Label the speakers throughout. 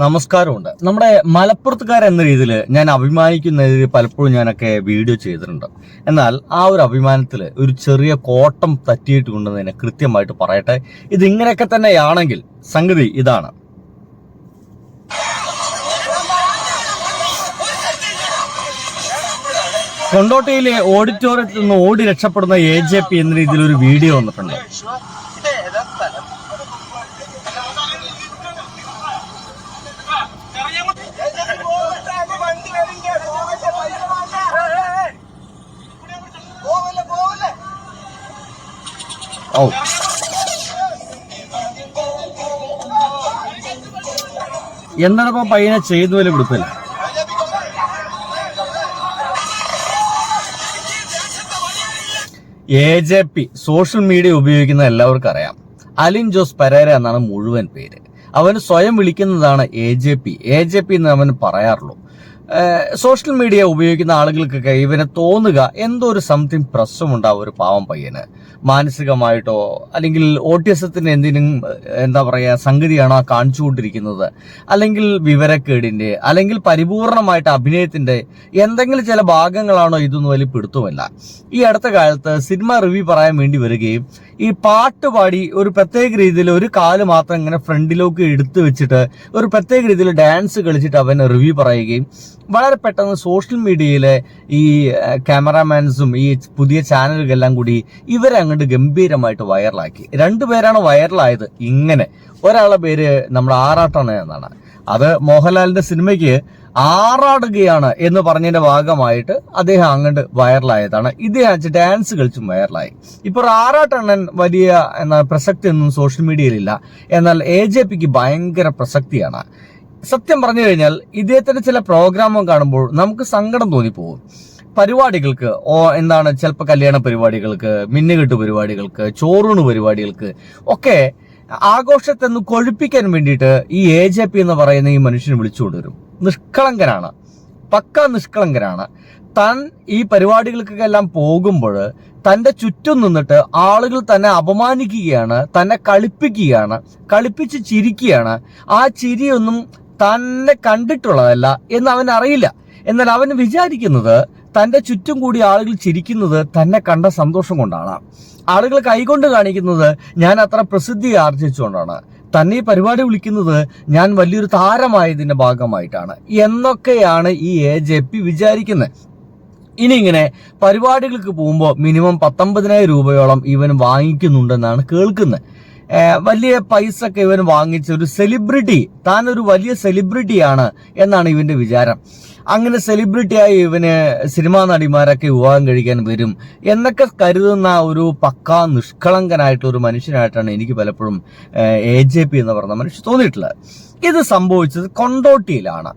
Speaker 1: നമസ്കാരമുണ്ട്. നമ്മുടെ മലപ്പുറത്തുകാരെന്ന രീതിയിൽ ഞാൻ അഭിമാനിക്കുന്നതിൽ പലപ്പോഴും ഞാനൊക്കെ വീഡിയോ ചെയ്തിട്ടുണ്ട്. എന്നാൽ ആ ഒരു അഭിമാനത്തിൽ ഒരു ചെറിയ കോട്ടം തട്ടിയിട്ടുണ്ടെന്ന് കൃത്യമായിട്ട് പറയട്ടെ. ഇതിങ്ങനെയൊക്കെ തന്നെയാണെങ്കിൽ സംഗതി ഇതാണ്. കൊണ്ടോട്ടിയിലെ ഓഡിറ്റോറിയത്തിൽ നിന്ന് ഓടി രക്ഷപ്പെടുന്ന AJP എന്ന രീതിയിൽ ഒരു വീഡിയോ വന്നിട്ടുണ്ട്. എന്താണിപ്പോ പയ്യനെ ചെയ്തുവല്ലേ കൊടുത്തില്ല. AJP സോഷ്യൽ മീഡിയ ഉപയോഗിക്കുന്ന എല്ലാവർക്കും അറിയാം. അലിൻ ജോസ് പെരേര എന്നാണ് മുഴുവൻ പേര്. അവന് സ്വയം വിളിക്കുന്നതാണ് AJP എന്ന് അവന് പറയാറുള്ളൂ. സോഷ്യൽ മീഡിയ ഉപയോഗിക്കുന്ന ആളുകൾക്കൊക്കെ ഇവനെ തോന്നുക എന്തോ ഒരു സംതിങ് പ്രശ്നമുണ്ടാവും ഒരു പാവം പയ്യന്. മാനസികമായിട്ടോ അല്ലെങ്കിൽ ഓട്ടിസത്തിന്റെ എന്തിനും എന്താ പറയാ സംഗതിയാണോ കാണിച്ചുകൊണ്ടിരിക്കുന്നത്, അല്ലെങ്കിൽ വിവരക്കേടിന്റെ, അല്ലെങ്കിൽ പരിപൂർണമായിട്ട് അഭിനയത്തിന്റെ എന്തെങ്കിലും ചില ഭാഗങ്ങളാണോ ഇതൊന്നും വലിയ പിടുത്തമല്ല. ഈ അടുത്ത കാലത്ത് സിനിമ റിവ്യൂ പറയാൻ വേണ്ടി വരികയും ഈ പാട്ട് പാടി ഒരു പ്രത്യേക രീതിയിൽ ഒരു കാല് മാത്രം ഇങ്ങനെ ഫ്രണ്ടിലേക്ക് എടുത്തു വെച്ചിട്ട് ഒരു പ്രത്യേക രീതിയിൽ ഡാൻസ് കളിച്ചിട്ട് അവൻ റിവ്യൂ പറയുകയും വളരെ പെട്ടെന്ന് സോഷ്യൽ മീഡിയയിലെ ഈ ക്യാമറാമാൻസും ഈ പുതിയ ചാനലുകളെല്ലാം കൂടി ഇവരെ അങ്ങോട്ട് ഗംഭീരമായിട്ട് വൈറലാക്കി. രണ്ടുപേരാണ് വൈറലായത്. ഇങ്ങനെ ഒരാളുടെ പേര് നമ്മുടെ ആറാട്ടാണ് എന്നാണ്. അത് മോഹൻലാലിന്റെ സിനിമയ്ക്ക് ആറാടുകയാണ് എന്ന് പറഞ്ഞതിന്റെ ഭാഗമായിട്ട് അദ്ദേഹം അങ്ങോട്ട് വൈറലായതാണ്. ഇദ്ദേഹം ഡാൻസ് കളിച്ചും വൈറലായി. ഇപ്പോൾ ആറാട്ടണ്ണൻ വലിയ പ്രസക്തി ഒന്നും സോഷ്യൽ മീഡിയയിലില്ല. എന്നാൽ AJPക്ക് ഭയങ്കര പ്രസക്തിയാണ്. സത്യം പറഞ്ഞു കഴിഞ്ഞാൽ ഇദ്ദേഹത്തിന്റെ ചില പ്രോഗ്രാമും കാണുമ്പോൾ നമുക്ക് സങ്കടം തോന്നിപ്പോകും. പരിപാടികൾക്ക് ചിലപ്പോൾ കല്യാണ പരിപാടികൾക്ക്, മിന്നുകെട്ട് പരിപാടികൾക്ക്, ചോറൂണ് പരിപാടികൾക്ക് ഒക്കെ ആഘോഷത്തെന്ന് കൊഴുപ്പിക്കാൻ വേണ്ടിയിട്ട് ഈ AJP എന്ന് പറയുന്ന ഈ മനുഷ്യനെ വിളിച്ചുകൊണ്ടുവരും. നിഷ്കളങ്കനാണ്, പക്ക നിഷ്കളങ്കനാണ്. താൻ ഈ പരിപാടികൾക്കെല്ലാം പോകുമ്പോൾ തന്റെ ചുറ്റും നിന്നിട്ട് ആളുകൾ തന്നെ അപമാനിക്കുകയാണ്, തന്നെ കളിപ്പിക്കുകയാണ്, കളിപ്പിച്ച് ചിരിക്കുകയാണ്. ആ ചിരിയൊന്നും തന്നെ കണ്ടിട്ടുള്ളതല്ല എന്ന് അവൻ അറിയില്ല. എന്നാൽ അവന് വിചാരിക്കുന്നത് തന്റെ ചുറ്റും കൂടി ആളുകൾ ചിരിക്കുന്നത് തന്നെ കണ്ട സന്തോഷം കൊണ്ടാണ്. ആളുകൾ കൈകൊണ്ട് കാണിക്കുന്നത് ഞാൻ അത്ര പ്രസിദ്ധി ആർജിച്ചുകൊണ്ടാണ്. തന്നെ ഈ പരിപാടി വിളിക്കുന്നത് ഞാൻ വലിയൊരു താരമായതിന്റെ ഭാഗമായിട്ടാണ് എന്നൊക്കെയാണ് ഈ AJP വിചാരിക്കുന്നത്. ഇനി ഇങ്ങനെ പരിപാടികൾക്ക് പോകുമ്പോൾ മിനിമം 19,000 രൂപയോളം ഇവൻ വാങ്ങിക്കുന്നുണ്ടെന്നാണ് കേൾക്കുന്നത്. വലിയ പൈസ ഒക്കെ ഇവൻ വാങ്ങിച്ച ഒരു സെലിബ്രിറ്റി, താനൊരു വലിയ സെലിബ്രിറ്റിയാണ് എന്നാണ് ഇവന്റെ വിചാരം. അങ്ങനെ സെലിബ്രിറ്റിയായി ഇവന് സിനിമാ നടിമാരൊക്കെ വിവാഹം കഴിക്കാൻ വരും എന്നൊക്കെ കരുതുന്ന ഒരു പക്കാ നിഷ്കളങ്കനായിട്ടുള്ള ഒരു മനുഷ്യനായിട്ടാണ് എനിക്ക് പലപ്പോഴും AJP എന്ന് പറയുന്ന മനുഷ്യൻ തോന്നിയിട്ടുള്ളത്. ഇത് സംഭവിച്ചത് കൊണ്ടോട്ടിയിലാണ്.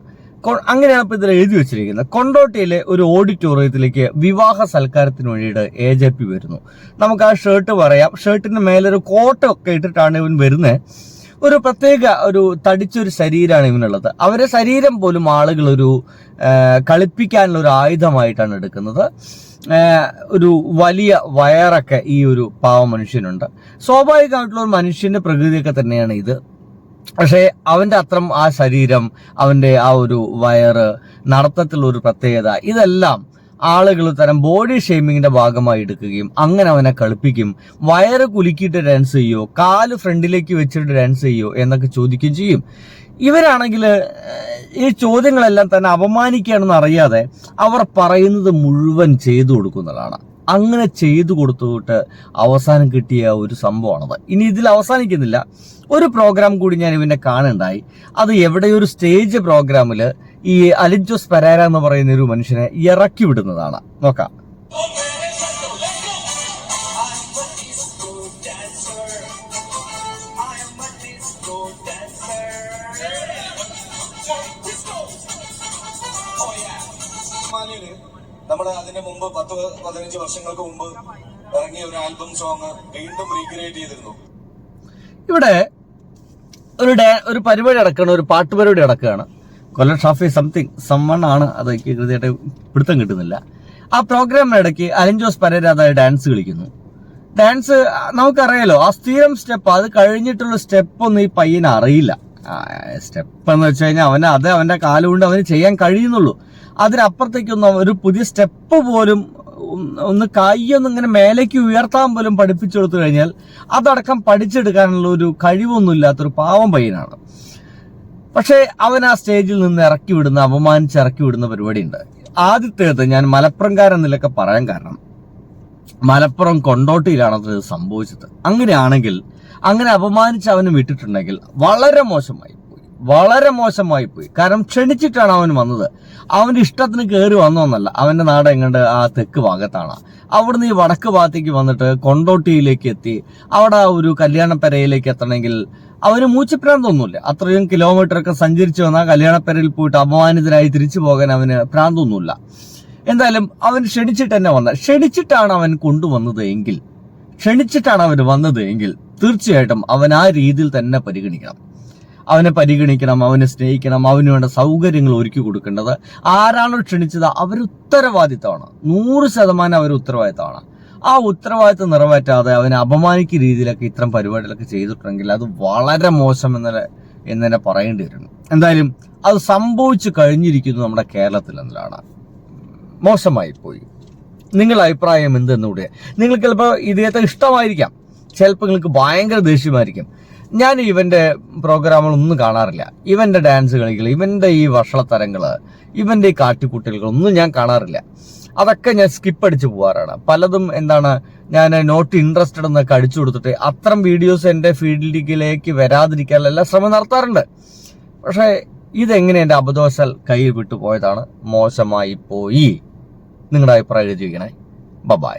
Speaker 1: അങ്ങനെയാണ് ഇപ്പൊ ഇതിൽ എഴുതി വെച്ചിരിക്കുന്നത്. കൊണ്ടോട്ടിയിലെ ഒരു ഓഡിറ്റോറിയത്തിലേക്ക് വിവാഹ സൽക്കാരത്തിന് വേണ്ടിയിട്ട് AJP വരുന്നു. നമുക്ക് ആ ഷർട്ട് പറയാം. ഷർട്ടിന്റെ മേലൊരു കോട്ടൊക്കെ ഇട്ടിട്ടാണ് ഇവൻ വരുന്നത്. ഒരു പ്രത്യേക ഒരു തടിച്ചൊരു ശരീരമാണ് ഇവനുള്ളത്. അവരെ ശരീരം പോലും ആളുകൾ ഒരു കളിപ്പിക്കാനുള്ള ഒരു ആയുധമായിട്ടാണ് എടുക്കുന്നത്. ഒരു വലിയ വയറൊക്കെ ഈ ഒരു പാവ മനുഷ്യനുണ്ട്. സ്വാഭാവികമായിട്ടുള്ള ഒരു മനുഷ്യന്റെ പ്രകൃതിയൊക്കെ തന്നെയാണ് ഇത്. പക്ഷേ അവന്റെ അത്രം ആ ശരീരം, അവന്റെ ആ ഒരു വയറ്, നടത്തത്തിലുള്ള ഒരു പ്രത്യേകത, ഇതെല്ലാം ആളുകൾ തരം ബോഡി ഷെയ്മിങ്ങിന്റെ ഭാഗമായി എടുക്കുകയും അങ്ങനെ അവനെ കളിപ്പിക്കും. വയറ് കുലുക്കിയിട്ട് ഡാൻസ് ചെയ്യോ, കാല് ഫ്രണ്ടിലേക്ക് വെച്ചിട്ട് ഡാൻസ് ചെയ്യോ എന്നൊക്കെ ചോദിക്കുകയും ചെയ്യും. ഇവരാണെങ്കിൽ ഈ ചോദ്യങ്ങളെല്ലാം തന്നെ അപമാനിക്കുകയാണെന്ന് അറിയാതെ അവർ പറയുന്നത് മുഴുവൻ ചെയ്തു കൊടുക്കുന്നതാണ്. അങ്ങനെ ചെയ്തു കൊടുത്തിട്ട് അവസാനം കിട്ടിയ ഒരു സംഭവമാണത്. ഇനി ഇതിൽ അവസാനിക്കുന്നില്ല. ഒരു പ്രോഗ്രാം കൂടി ഞാൻ ഇവനെ കാണുണ്ടായി. അത് എവിടെയൊരു സ്റ്റേജ് പ്രോഗ്രാമിൽ ഈ അലിൻ ജോസ് പെരേര എന്ന് പറയുന്ന ഒരു മനുഷ്യനെ ഇറക്കി വിടുന്നതാണ്. നോക്കാം.
Speaker 2: നമ്മുടെ അതിന് മുമ്പ് 10-15 വർഷങ്ങൾക്ക് മുമ്പ് ഇറങ്ങിയ ഒരു ആൽബം സോങ് വീണ്ടും റീക്രിയേറ്റ് ചെയ്തിരുന്നു.
Speaker 1: ഇവിടെ ഒരു പരിപാടി നടക്കുകയാണ്, ഒരു പാട്ട് പരിപാടി നടക്കുകയാണ്. കൊല്ലം ഷാഫി സമ്മൺ ആണ്, അത് കൃത്യമായിട്ട് പിടുത്തം കിട്ടുന്നില്ല. ആ പ്രോഗ്രാമിനിടയ്ക്ക് അലിൻ ജോസ് പെരേര അതായത് ഡാൻസ് കളിക്കുന്നു. ഡാൻസ് നമുക്കറിയാലോ, ആ സ്ഥിരം സ്റ്റെപ്പ്, അത് കഴിഞ്ഞിട്ടുള്ള സ്റ്റെപ്പ് ഒന്നും ഈ പയ്യന് അറിയില്ല. സ്റ്റെപ്പ് എന്ന് വെച്ച് കഴിഞ്ഞാൽ അവന്റെ കാലുകൊണ്ട് അവന് ചെയ്യാൻ കഴിയുന്നുള്ളൂ. അതിനപ്പുറത്തേക്കൊന്നും ഒരു പുതിയ സ്റ്റെപ്പ് പോലും ഒന്ന് കൈയൊന്നും ഇങ്ങനെ മേലേക്ക് ഉയർത്താൻ പോലും പഠിപ്പിച്ചു കൊടുത്തു കഴിഞ്ഞാൽ അതടക്കം പഠിച്ചെടുക്കാനുള്ള ഒരു കഴിവൊന്നും ഇല്ലാത്തൊരു പാവം പയ്യനാണ്. പക്ഷേ അവൻ ആ സ്റ്റേജിൽ നിന്ന് അപമാനിച്ച് ഇറക്കി വിടുന്ന പരിപാടി ഉണ്ട്. ആദ്യത്തേത് ഞാൻ മലപ്പുറംകാരൻ എന്നൊക്കെ പറയാൻ കാരണം മലപ്പുറം കൊണ്ടോട്ടിയിലാണ് അത് സംഭവിച്ചത്. അങ്ങനെയാണെങ്കിൽ അങ്ങനെ അപമാനിച്ച് അവന് വിട്ടിട്ടുണ്ടെങ്കിൽ വളരെ മോശമായി പോയി. കാരണം ക്ഷണിച്ചിട്ടാണ് അവൻ വന്നത്. അവന്റെ ഇഷ്ടത്തിന് കയറി വന്നോന്നല്ല. അവന്റെ നാട് എങ്ങണ്ട് ആ തെക്ക് ഭാഗത്താണ്. അവിടുന്ന് ഈ വടക്ക് ഭാഗത്തേക്ക് വന്നിട്ട് കൊണ്ടോട്ടിയിലേക്ക് എത്തി അവിടെ ഒരു കല്യാണപ്പെരയിലേക്ക് എത്തണമെങ്കിൽ അവന് മൂച്ചപ്രാന്തൊന്നുമില്ല. അത്രയും കിലോമീറ്റർ ഒക്കെ സഞ്ചരിച്ചു വന്നാൽ കല്യാണപ്പെരയിൽ പോയിട്ട് അപമാനിതനായി തിരിച്ചു പോകാൻ അവന് പ്രാന്തൊന്നുമില്ല. എന്തായാലും അവൻ ക്ഷണിച്ചിട്ടാണ് അവൻ കൊണ്ടുവന്നത് എങ്കിൽ, തീർച്ചയായിട്ടും അവൻ ആ രീതിയിൽ തന്നെ പരിഗണിക്കണം. അവനെ സ്നേഹിക്കണം. അവന് വേണ്ട സൗകര്യങ്ങൾ ഒരുക്കി കൊടുക്കേണ്ടത് ആരാണോ ക്ഷണിച്ചത് അവർ ഉത്തരവാദിത്തമാണ്. 100% അവർ ഉത്തരവാദിത്തമാണ്. ആ ഉത്തരവാദിത്തം നിറവേറ്റാതെ അവനെ അപമാനിക്കുന്ന രീതിയിലൊക്കെ ഇത്തരം പരിപാടികളൊക്കെ ചെയ്തിട്ടുണ്ടെങ്കിൽ അത് വളരെ മോശം എന്നെ പറയേണ്ടി വരുന്നു. എന്തായാലും അത് സംഭവിച്ചു കഴിഞ്ഞിരിക്കുന്നു നമ്മുടെ കേരളത്തിൽ എന്നതാണ്. മോശമായി പോയി. നിങ്ങളുടെ അഭിപ്രായം എന്തെന്നൂടെ? നിങ്ങൾക്ക് ചിലപ്പോൾ ഇദ്ദേഹത്തെ ഇഷ്ടമായിരിക്കാം, ചിലപ്പോൾ നിങ്ങൾക്ക് ഭയങ്കര ദേഷ്യമായിരിക്കും. ഞാൻ ഇവന്റെ പ്രോഗ്രാമുകളൊന്നും കാണാറില്ല. ഇവന്റെ ഡാൻസ് കളികൾ, ഇവന്റെ ഈ വഷളത്തരങ്ങള്, ഇവന്റെ ഈ കാട്ടിക്കൂട്ടലുകളൊന്നും ഞാൻ കാണാറില്ല. അതൊക്കെ ഞാൻ സ്കിപ്പ് അടിച്ചു പോകാറാണ്. പലതും ഞാൻ നോട്ട് ഇൻട്രസ്റ്റഡ് എന്നൊക്കെ അടിച്ചു കൊടുത്തിട്ട് അത്തരം വീഡിയോസ് എന്റെ ഫീൽഡിലേക്ക് വരാതിരിക്കാനുള്ള ശ്രമം നടത്താറുണ്ട്. പക്ഷെ ഇതെങ്ങനെ എന്റെ അബദ്ധവശാൽ കയ്യിൽ വിട്ടുപോയതാണ്. മോശമായി പോയി. നിങ്ങളുടെ അഭിപ്രായം ചോദിക്കണേ. ബൈ.